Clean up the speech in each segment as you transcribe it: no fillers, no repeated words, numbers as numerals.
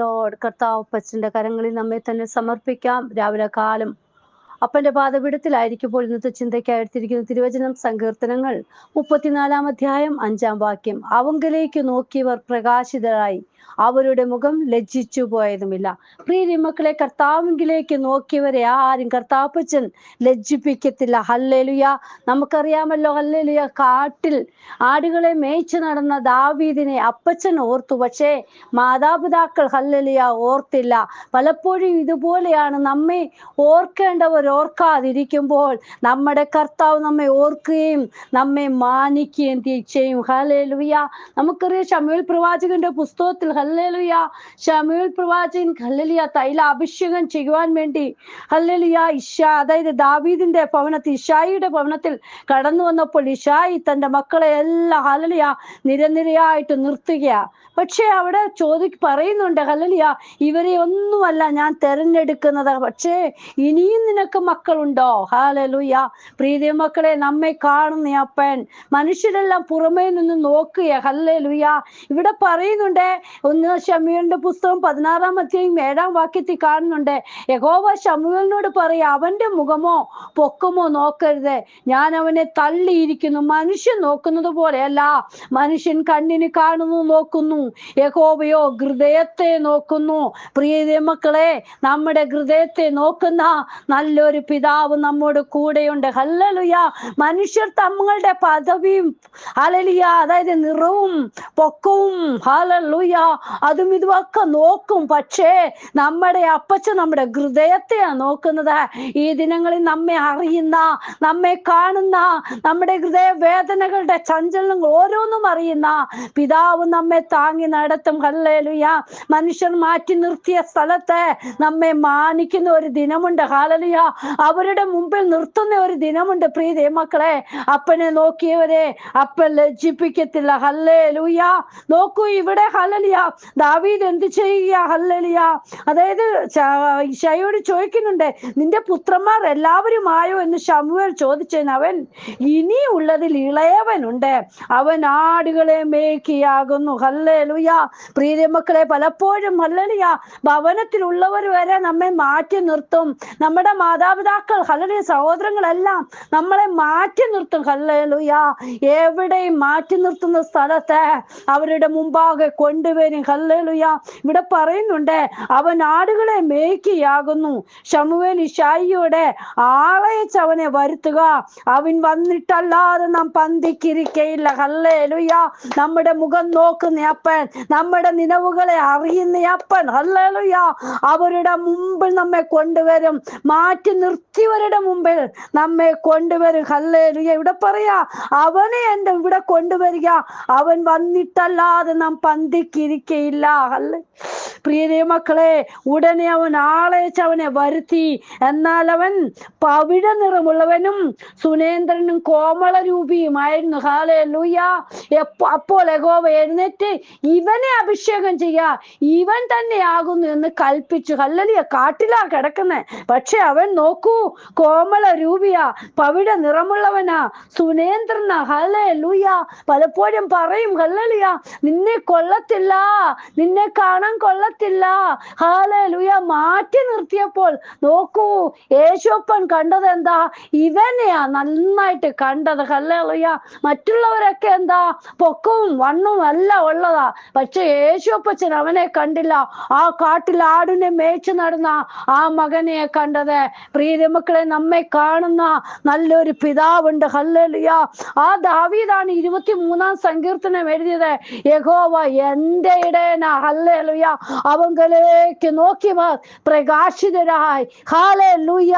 Lord. കർത്താവ് അപ്പച്ചന്റെ കരങ്ങളിൽ നമ്മെ തന്നെ സമർപ്പിക്കാം. രാവിലെ കാലം അപ്പന്റെ പാദപീഠത്തിലായിരിക്കുമ്പോൾ ഇന്നത്തെ ചിന്തയ്ക്കായി എടുത്തിരിക്കുന്ന തിരുവചനം സങ്കീർത്തനങ്ങൾ 34 അധ്യായം 5 വാക്യം. അവങ്കലേക്ക് നോക്കിയവർ പ്രകാശിതരായി, അവരുടെ മുഖം ലജ്ജിച്ചു പോയതുമില്ല. പ്രിയ മക്കളെ, കർത്താവിലേക്ക് നോക്കിയവരെ ആരും കർത്താപ്പച്ചൻ ലജ്ജിപ്പിക്കത്തില്ല. ഹല്ലേലൂയ. നമുക്കറിയാമല്ലോ, ഹല്ലേലൂയ, കാട്ടിൽ ആടുകളെ മേയിച്ചു നടന്ന ദാവീദിനെ അപ്പച്ചൻ ഓർത്തു, പക്ഷേ മാതാപിതാക്കൾ ഹല്ലേലൂയ ഓർത്തില്ല. പലപ്പോഴും ഇതുപോലെയാണ് നമ്മെ ഓർക്കേണ്ടവർ ഓർക്കാതിരിക്കുമ്പോൾ നമ്മുടെ കർത്താവ് നമ്മെ ഓർക്കുകയും നമ്മെ മാനിക്കുകയും ചെയ്യും. ഹല്ലേലൂയ. നമുക്കറിയാം, ശമൂവേൽ പ്രവാചകന്റെ പുസ്തകത്തിൽ ഹല്ലേലൂയ, ശമൂവേൽ പ്രവാചകൻ ഹല്ലേലൂയ തൈല അഭിഷേകം ചെയ്യുവാൻ വേണ്ടി ഹല്ലേലൂയ അതായത് ദാവീദിന്റെ ഭവനത്തിൽ, ഇശായിയുടെ ഭവനത്തിൽ കടന്നു വന്നപ്പോൾ ഇശായി തന്റെ മക്കളെ എല്ലാം ഹല്ലേലൂയ നിരനിരയായിട്ട് നിർത്തുകയാ. പക്ഷെ അവിടെ പറയുന്നുണ്ട് ഹല്ലേലൂയ, ഇവരെ ഒന്നുമല്ല ഞാൻ തെരഞ്ഞെടുക്കുന്നത്, പക്ഷേ ഇനിയും നിനക്ക് മക്കളുണ്ടോ? ഹല്ലേലൂയ. പ്രീതി മക്കളെ, നമ്മെ കാണുന്ന അപ്പൻ മനുഷ്യരെല്ലാം പുറമേ നിന്ന് നോക്കുക. ഹല്ലേലൂയ. ഇവിടെ പറയുന്നുണ്ട്, 1 ശമൂവേലിന്റെ പുസ്തകം 16 അധ്യായം 7 വാക്യത്തിൽ കാണുന്നുണ്ട്, യഹോവ ശമൂവേലിനോട് പറയാ, അവന്റെ മുഖമോ പൊക്കമോ നോക്കരുത്, ഞാൻ അവനെ തള്ളിയിരിക്കുന്നു. മനുഷ്യൻ നോക്കുന്നത് പോലെയല്ല, മനുഷ്യൻ കണ്ണിന് കാണുന്നു നോക്കുന്നു, യഹോവയോ ഹൃദയത്തെ നോക്കുന്നു. പ്രിയ മക്കളെ, നമ്മുടെ ഹൃദയത്തെ നോക്കുന്ന നല്ലൊരു പിതാവ് നമ്മോട് കൂടെയുണ്ട്. ഹല്ലേലൂയ. മനുഷ്യർ തങ്ങളുടെ പദവിയും ഹല്ലേലൂയ അതായത് നിറവും പൊക്കവും ഹല്ലേലൂയ അതും ഇതുമൊക്കെ നോക്കും, പക്ഷേ നമ്മുടെ അപ്പച്ചൻ നമ്മുടെ ഹൃദയത്തെയാണ് നോക്കുന്നത്. ഈ ദിനങ്ങളിൽ നമ്മെ അറിയുന്ന, നമ്മെ കാണുന്ന, നമ്മുടെ ഹൃദയ വേദനകളുടെ ചഞ്ചലങ്ങൾ ഓരോന്നും അറിയുന്ന പിതാവ് നമ്മെ താങ്ങി നടത്തും. ഹല്ലേലൂയ. മനുഷ്യർ മാറ്റി നിർത്തിയ സ്ഥലത്ത് നമ്മെ മാനിക്കുന്ന ഒരു ദിനമുണ്ട്. ഹല്ലേലൂയ. അവരുടെ മുമ്പിൽ നിർത്തുന്ന ഒരു ദിനമുണ്ട്. പ്രിയ മക്കളെ, അപ്പനെ നോക്കിയവരെ അപ്പൻ ലജ്ജിപ്പിക്കത്തില്ല. ഹല്ലേലൂയ. നോക്കൂ, ഇവിടെ ഹല്ലേലൂയ ദാവീദ് എന്ത് ചെയ്യുക? ഹല്ലേലൂയ അതായത് ഇശായിയോട് ചോദിക്കുന്നുണ്ട്, നിന്റെ പുത്രന്മാർ എല്ലാവരും ആയോ എന്ന് ശമൂവേൽ ചോദിച്ചതിന് അവൻ, ഇനിയുള്ളതിൽ ഇളയവനുണ്ട്, അവൻ ആടുകളെ മേയ്ക്കുകയാകുന്നു. ഹല്ലേലൂയ. പ്രിയ മക്കളെ, പലപ്പോഴും ഹല്ലേലൂയ ഭവനത്തിലുള്ളവർ വരെ നമ്മെ മാറ്റി നിർത്തും. നമ്മുടെ മാതാപിതാക്കൾ ഹല്ലേലൂയ സഹോദരങ്ങളെല്ലാം നമ്മളെ മാറ്റി നിർത്തും. ഹല്ലേലൂയ. എവിടെയും മാറ്റി നിർത്തുന്ന സ്ഥലത്ത് അവരുടെ മുമ്പാകെ കൊണ്ടുവരും. ഹല്ലേലൂയ. ഇവിടെ പറയുന്നുണ്ട്, അവൻ ആടുകളെ മേയ്ക്കുകയാകുന്നു. ശമൂവേൽ ഇശായിയോട്, ആളയച്ച് അവനെ വരുത്തുക, അവൻ വന്നിട്ടല്ലാതെ നാം പന്തിക്കിരിക്കയില്ല. ഹല്ലേലൂയ. നമ്മുടെ മുഖം നോക്കുന്ന അപ്പൻ, നമ്മുടെ നിലവുകളെ അറിയുന്ന അപ്പൻ ഹല്ലേലൂയ അവരുടെ മുമ്പിൽ നമ്മെ കൊണ്ടുവരും. മാറ്റി നിർത്തിയവരുടെ മുമ്പിൽ നമ്മെ കൊണ്ടുവരും. ഹല്ലേലൂയ. ഇവിടെ പറയാ, അവനെ എൻ്റെ ഇവിടെ കൊണ്ടുവരിക, അവൻ വന്നിട്ടല്ലാതെ നാം പന്തിക്കിരിക്കയില്ല. പ്രിയ മക്കളെ, ഉടനെ അവൻ ആളയച്ച് അവനെ വരുത്തി. എന്നാൽ അവൻ പവിഴ നിറമുള്ളവനും സുനേന്ദ്രനും കോമള രൂപിയുമായിരുന്നു. ഹല്ലേലൂയ. അപ്പോൾ യഹോവ എഴുന്നേറ്റ് ഇവനെ അഭിഷേകം ചെയ്യാ, ഇവൻ തന്നെയാകുന്നു എന്ന് കൽപ്പിച്ചു. ഹല്ലേലൂയ. കാട്ടിലാ കിടക്കുന്നേ, പക്ഷെ അവൻ നോക്കൂ, കോമള രൂപിയാ, പവിഴ നിറമുള്ളവനാ, സുനേന്ദ്രനാ. ഹല്ലേലൂയ. പലപ്പോഴും പറയും ഹല്ലേലൂയ, നിന്നെ കൊള്ളത്തില്ല, നിന്നെ കാണാൻ കൊള്ളത്തില്ല. ഹല്ലേലൂയ. മാറ്റി നിർത്തിയപ്പോൾ നോക്കൂ, യേശുപ്പൻ കണ്ടത് എന്താ? ഇവനെയാ നന്നായിട്ട് കണ്ടത്. ഹല്ലേലൂയ. മറ്റുള്ളവരൊക്കെ എന്താ പൊക്കവും വണ്ണവും എല്ലാം ഉള്ളതാ, പക്ഷെ യേശുപ്പച്ചൻ അവനെ കണ്ടില്ല. ആ കാട്ടിൽ ആടിനെ മേய்ച്ചു നടന്ന ആ മകനെ കണ്ടത്. പ്രിയ മക്കളെ, നമ്മെ കാണുന്ന നല്ലൊരു പിതാവുണ്ട്. ഹല്ലേലൂയ. ആ ദാവീദാണ് 23 സങ്കീർത്തനം എഴുതിയത്. യഹോവ എന്റെ ഇടയനാ. ഹല്ലേലൂയ. അവങ്കലേക്ക് നോക്കിയവർ പ്രകാശിതരായി. ഹല്ലേലൂയ.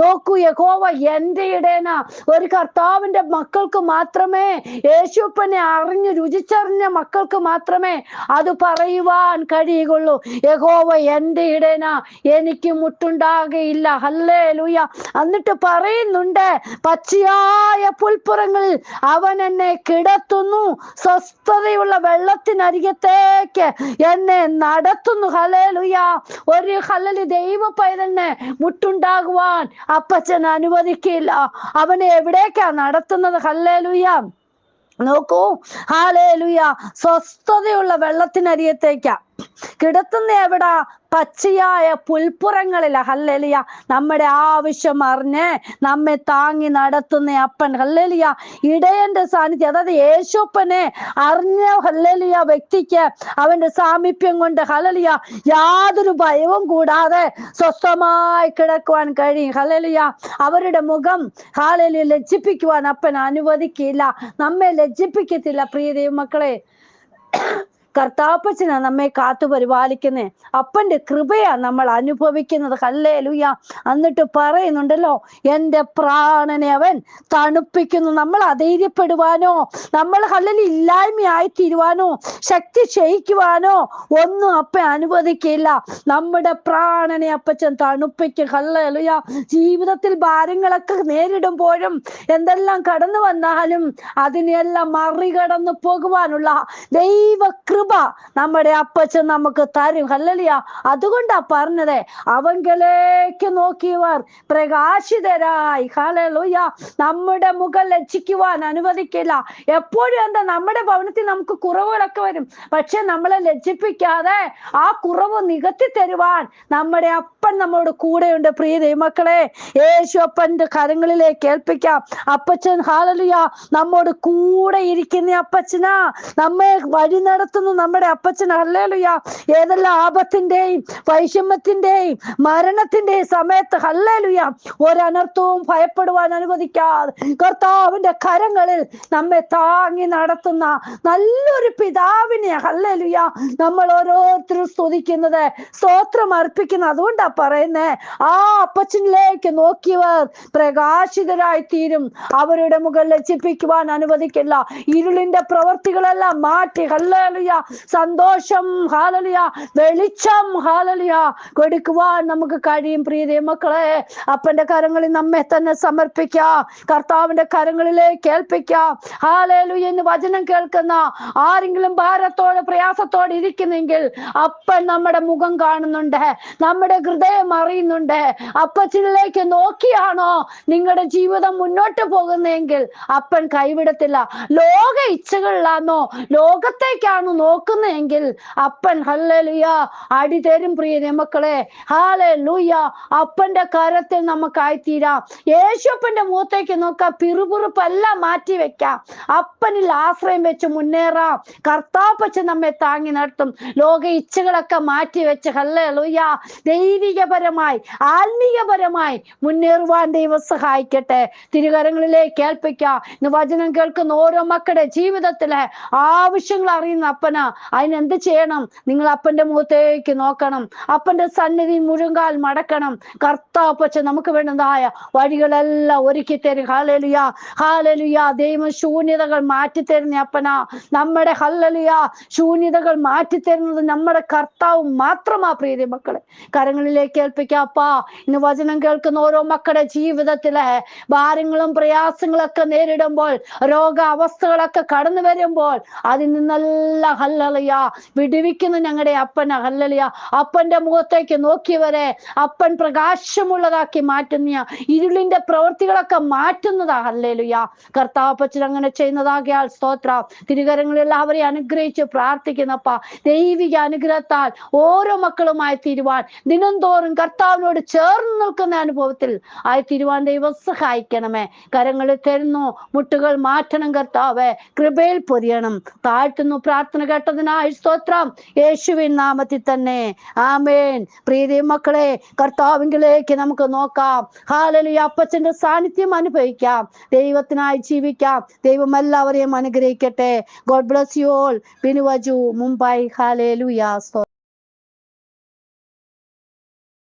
നോക്കൂ, യഹോവ എന്റെ ഇടയനാ. ഒരു കർത്താവിന്റെ മക്കൾക്ക് മാത്രമേ, യേശുപ്പനെ അറിഞ്ഞു രുചിച്ചറിഞ്ഞ മക്കൾക്ക് മാത്രമേ അത് പറയുവാൻ കഴിയുകയുള്ളൂ. യഹോവ എന്റെ ഇടയനാ, എനിക്ക് മുട്ടുണ്ടാകുകയില്ല. ഹല്ലേലൂയ. എന്നിട്ട് പറയുന്നുണ്ട്, പച്ചയായ പുൽപ്പുറങ്ങളിൽ അവൻ എന്നെ കിടത്തുന്നു, സ്വസ്ഥതയുള്ള വെള്ളത്തിനരികത്തേക്ക് എന്നെ നടത്തുന്നു. ഹല്ലേലൂയ. ഒരു ഹല്ലേലൂയ ദൈവ പൈതലിന് മുട്ടുണ്ടാകുവാൻ അപ്പച്ചൻ അനുവദിക്കില്ല. അവനെ എവിടേക്കാ നടത്തുന്നത്? ഹല്ലേലൂയ. നോക്കൂ, ഹല്ലേലൂയ, സ്വസ്ഥതയുള്ള വെള്ളത്തിനരികത്തേക്കാ. കിടത്തുന്ന എവിടാ? പച്ചയായ പുൽപ്പുറങ്ങളില. ഹല്ലേലൂയ. നമ്മുടെ ആവശ്യം അറിഞ്ഞ് നമ്മെ താങ്ങി നടത്തുന്ന അപ്പൻ. ഹല്ലേലൂയ. ഇടയന്റെ സാന്നിധ്യം, അതായത് യേശുപ്പനെ അറിഞ്ഞ ഹല്ലേലൂയ വ്യക്തിക്ക് അവന്റെ സാമീപ്യം കൊണ്ട് ഹല്ലേലൂയ യാതൊരു ഭയവും കൂടാതെ സ്വസ്ഥമായി കിടക്കുവാൻ കഴിയും. ഹല്ലേലൂയ. അവരുടെ മുഖം ഹല്ലേലൂയ ലജ്ജിപ്പിക്കുവാൻ അപ്പൻ അനുവദിക്കില്ല. നമ്മെ ലജ്ജിപ്പിക്കത്തില്ല. പ്രിയ ദൈവമക്കളെ, കർത്താപ്പച്ചനാ നമ്മെ കാത്തു പരിപാലിക്കുന്നേ. അപ്പന്റെ കൃപയാ നമ്മൾ അനുഭവിക്കുന്നത്. ഹല്ലേലൂയ. എന്നിട്ട് പറയുന്നുണ്ടല്ലോ, എൻ്റെ പ്രാണനെ അവൻ തണുപ്പിക്കുന്നു. നമ്മൾ അധൈര്യപ്പെടുവാനോ, നമ്മൾ ഹല്ലേലൂയ ഇല്ലായ്മയായി തീരുവാനോ, ശക്തി ക്ഷയിക്കുവാനോ ഒന്നും അപ്പൻ അനുവദിക്കില്ല. നമ്മുടെ പ്രാണനെ അപ്പച്ചൻ തണുപ്പിക്കും. ഹല്ലേലൂയ. ജീവിതത്തിൽ ഭാരങ്ങളൊക്കെ നേരിടുമ്പോഴും എന്തെല്ലാം കടന്നു വന്നാലും അതിനെല്ലാം മറികടന്നു പോകുവാനുള്ള ദൈവകൃപ നമ്മുടെ അപ്പച്ചൻ നമുക്ക് തരും. ഹല്ലേലൂയ. അതുകൊണ്ടാ പറഞ്ഞത്, അവങ്കലേക്ക് നോക്കിയവർ പ്രകാശിതരായി. ഹല്ലേലൂയ. നമ്മുടെ മുഖം ലജ്ജിക്കുവാൻ അനുവദിക്കില്ല. എപ്പോഴും എന്താ, നമ്മുടെ ഭവനത്തിൽ നമുക്ക് കുറവുകളൊക്കെ വരും. പക്ഷെ നമ്മളെ ലജ്ജിപ്പിക്കാതെ ആ കുറവ് നികത്തി തരുവാൻ നമ്മുടെ അപ്പൻ നമ്മോട് കൂടെയുണ്ട്. പ്രിയ ദൈവമക്കളെ, യേശു അപ്പന്റെ കരങ്ങളിലേക്ക് ഏൽപ്പിക്കാം. അപ്പച്ചൻ ഹല്ലേലൂയ നമ്മോട് കൂടെ ഇരിക്കുന്ന അപ്പച്ചനാ. നമ്മെ വഴി നടത്തുന്ന നമ്മുടെ അപ്പച്ചൻ. ഹല്ലേലൂയ. ഏതെല്ലാം ആപത്തിന്റെയും വൈഷമ്യത്തിന്റെയും മരണത്തിന്റെയും സമയത്ത് ഹല്ലേലൂയ ഒരനർത്ഥവും ഭയപ്പെടുവാൻ അനുവദിക്കാതെ കർത്താവിന്റെ കരങ്ങളിൽ നമ്മെ താങ്ങി നടത്തുന്ന നല്ലൊരു പിതാവിനെ ഹല്ലേലൂയ നമ്മൾ ഓരോരുത്തരും സ്തുതിക്കുന്നത്, സ്തോത്രം അർപ്പിക്കുന്നത്. അതുകൊണ്ടാ പറയുന്നേ, ആ അപ്പച്ചനിലേക്ക് നോക്കിയവർ പ്രകാശിതരായി തീരും. അവരുടെ മുഖം ലജ്ജിപ്പിക്കുവാൻ അനുവദിക്കില്ല. ഇരുളിന്റെ പ്രവൃത്തികളെല്ലാം മാറ്റി ഹല്ലേലൂയ സന്തോഷം ഹല്ലേലൂയ വെളിച്ചം ഹല്ലേലൂയ കൊടുക്കുവാൻ നമുക്ക് കഴിയും. പ്രിയ ദൈവമക്കളെ, അപ്പന്റെ കരങ്ങളിൽ നമ്മെ തന്നെ സമർപ്പിക്കാം. കർത്താവിന്റെ കരങ്ങളിലേക്ക് ഏൽപ്പിക്കാം. ഹല്ലേലൂയ എന്ന് വചനം കേൾക്കുന്ന ആരെങ്കിലും ഭാരത്തോടെ പ്രയാസത്തോടെ ഇരിക്കുന്നെങ്കിൽ അപ്പൻ നമ്മുടെ മുഖം കാണുന്നുണ്ട്, നമ്മുടെ ഹൃദയം അറിയുന്നുണ്ട്. അപ്പച്ചനിലേക്ക് നോക്കിയാണോ നിങ്ങളുടെ ജീവിതം മുന്നോട്ട് പോകുന്നതെങ്കിൽ അപ്പൻ കൈവിടത്തില്ല. ലോക ഇച്ഛകളിലാണോ, ലോകത്തേക്കാണോ നോക്കുന്നതെങ്കിൽ അപ്പൻ ഹല്ലേലൂയ അടി തരും. പ്രിയ മക്കളെ, ഹല്ലേലൂയ അപ്പന്റെ കരത്തിൽ നമുക്കായിത്തീരാം. യേശുപ്പന്റെ മുഖത്തേക്ക് നോക്കാം. പിറുപിറുപ്പെല്ലാം മാറ്റി വെക്കാം. അപ്പനിൽ ആശ്രയം വെച്ച് മുന്നേറാം. കർത്താപ്പച്ചൻ നമ്മെ താങ്ങി നടത്തും. ലോക ഇച്ഛകളൊക്കെ മാറ്റി വെച്ച് ഹല്ലേലൂയ ദൈവികപരമായി ആത്മീയപരമായി മുന്നേറുവാൻ ദൈവം സഹായിക്കട്ടെ. തിരുകരങ്ങളിലേക്ക് ഏൽപ്പിക്കാം. ഇന്ന് വചനം കേൾക്കുന്ന ഓരോ മക്കളുടെ ജീവിതത്തിലെ ആവശ്യങ്ങൾ അറിയുന്ന അപ്പനാ. അതിനെന്ത് ചെയ്യണം? നിങ്ങൾ അപ്പന്റെ മുഖത്തേക്ക് നോക്കണം. അപ്പന്റെ സന്നിധി മുഴുങ്കാൽ മടക്കണം. കർത്താപ്പച്ചൻ നമുക്ക് വേണ്ടതായ വഴികളെല്ലാം ഒരുക്കി തരും. Hallelujah hallelujah. ദൈവം ശൂന്യതകൾ മാറ്റിത്തരുന്ന അപ്പനാ. നമ്മുടെ ഹല്ലേലൂയ ശൂന്യതകൾ മാറ്റിത്തരുന്നത് നമ്മുടെ കർത്താവ് മാത്രമാ. പ്രിയ മക്കളെ, കരങ്ങളിലേക്ക് ഏൽപ്പിക്കാം. അപ്പാ, ഇന്ന് വചനം കേൾക്കുന്ന ഓരോ മക്കളുടെ ജീവിതത്തിലെ ഭാരങ്ങളും പ്രയാസങ്ങളൊക്കെ നേരിടുമ്പോൾ, രോഗാവസ്ഥകളൊക്കെ കടന്നു വരുമ്പോൾ അതിൽ നിന്നെല്ലാം ഹല്ലേലൂയ വിടുവിക്കുന്ന ഞങ്ങളുടെ അപ്പന. ഹല്ലേലൂയ. അപ്പന്റെ മുഖത്തേക്ക് നോക്കിയവരെ അപ്പൻ പ്രകാശമുള്ളതാക്കി മാറ്റുന്ന, ഇരുളിന്റെ പ്രവൃത്തികളൊക്കെ മാറ്റുന്നതാ. ഹല്ലേലൂയ. കർത്താപ്പച്ചൻ അങ്ങനെ ചെയ്യുന്നതാകിയാൽ സ്തോത്രം. തിരുകരങ്ങളിൽ എല്ലാവരെയും അനുഗ്രഹിച്ച് പ്രാർത്ഥിക്കുന്നപ്പ ദൈവിക അനുഗ്രഹത്താൽ ഓരോ മക്കളുമായി തീരുവാൻ, ദിനംതോറും കർത്താവിനോട് ചേർന്ന് നിൽക്കുന്ന അനുഭവത്തിൽ ആയി തീരുവാൻ ദൈവം സഹായിക്കണമേ. കരങ്ങളിൽ തരുന്നു. മുട്ടുകൾ മാറ്റണം കർത്താവേ. കൃപയിൽ പൊതിയണം. താഴ്ത്തുന്നു. പ്രാർത്ഥന കേട്ടതിനായി സ്തോത്രം. യേശുവിൻ നാമത്തിൽ തന്നെ ആമേൻ. പ്രിയ മക്കളെ, കർത്താവിലേക്ക് നമുക്ക് നോക്കാം. ഹല്ലേലൂയ. അപ്പച്ചന്റെ സാന്നിധ്യം അനുഭവിക്കാം. ദൈവത്തിനായി ജീവിക്കാം. ദൈവം എല്ലാവരെയും അനുഗ്രഹിക്കട്ടെ. God bless you all. Binuvaju, Mumbai. Hallelujah.